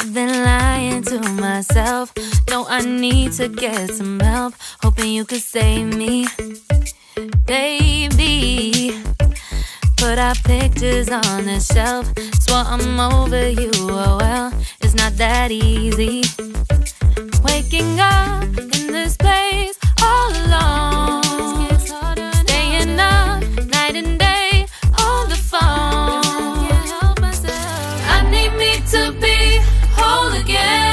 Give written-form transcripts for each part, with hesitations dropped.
I've been lying to myself. No, I need to get some help. Hoping you could save me, baby. Put our pictures on the shelf. Swore I'm over you, oh well, it's not that easy. Waking up in this place all alone, staying up night and day on the phone. I need me to be whole again.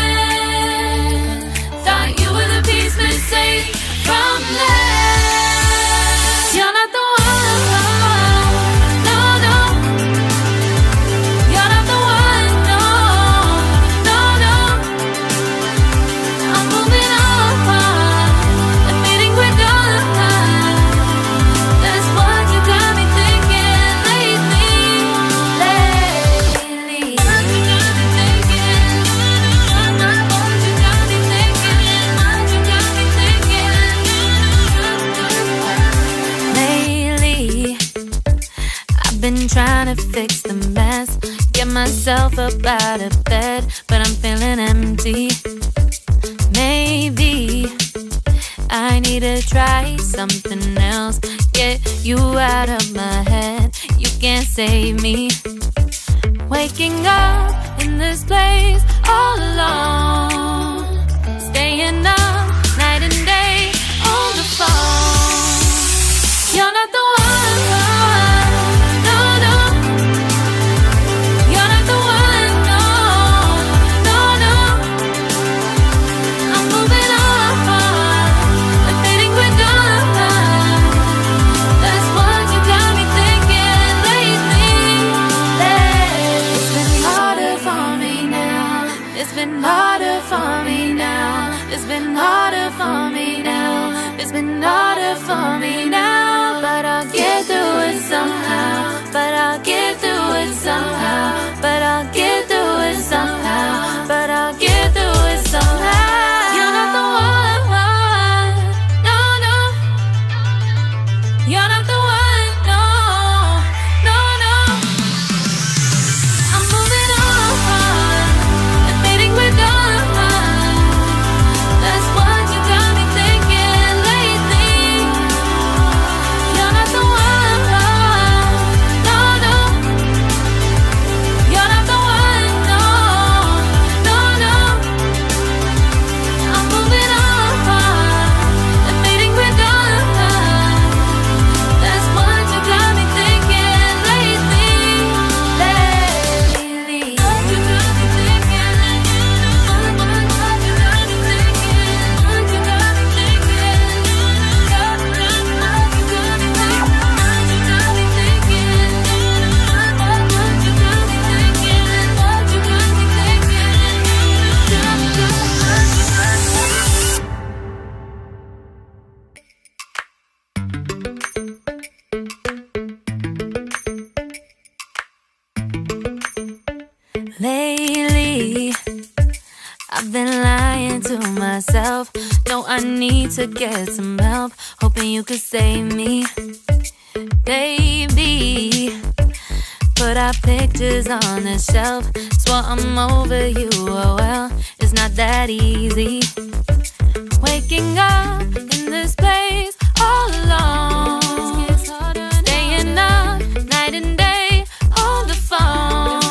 Thought you were the piece missing from last. You're not the one. Been trying to fix the mess, get myself up out of bed, but I'm feeling empty. Maybe I need to try something else. Get you out of my head, you can't save me. Waking up in this place all alone, staying up night and day on the phone. You're not the one. It's been harder for me now. It's been harder for me now. It's been harder for me now. But I'll get through it somehow. But I'll get through it somehow. But I'll get through it somehow. But I'll get through it somehow. You're not the one. No, no. You're not the one. No, no, no. I'm moving on. Lately, I've been lying to myself. No, I need to get some help. Hoping you could save me, baby. Put our pictures on the shelf. Swore I'm over you, oh well, it's not that easy. Waking up in this place all alone, staying up night and day on the phone.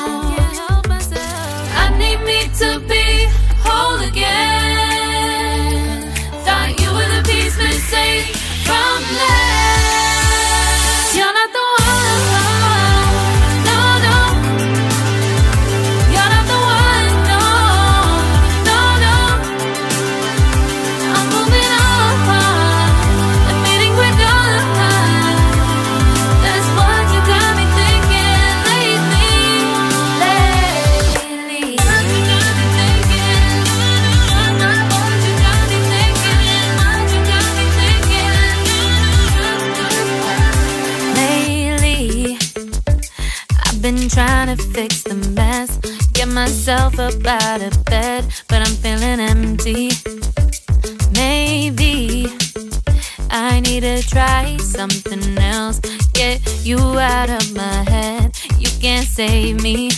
To be whole again. Thought you were the piece missing from last. You're not the one. No, no. You're not the one. No, no, no. I'm moving on. Admitting we're done. That's what you got me thinking lately. Been trying to fix the mess, get myself up out of bed, but I'm feeling empty. Maybe I need to try something else. Get you out of my head, you can't save me.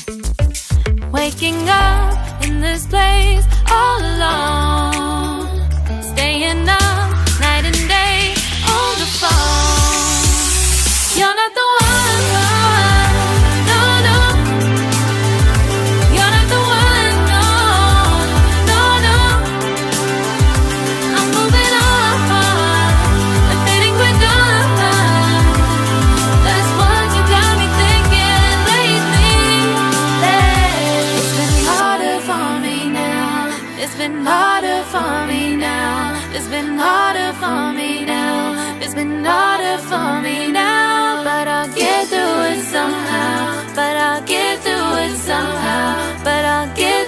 Waking up in this place all alone, staying up night and day on the phone. You're not the one, no, no. You're not the one, no, no, no. I'm moving on, I'm fading quick on. That's what you got me thinking lately. It's been harder for me now. It's been harder for me now. It's been harder for me now. It's been harder for me now. But I'll get through it somehow. But I'll get through it somehow. But I'll get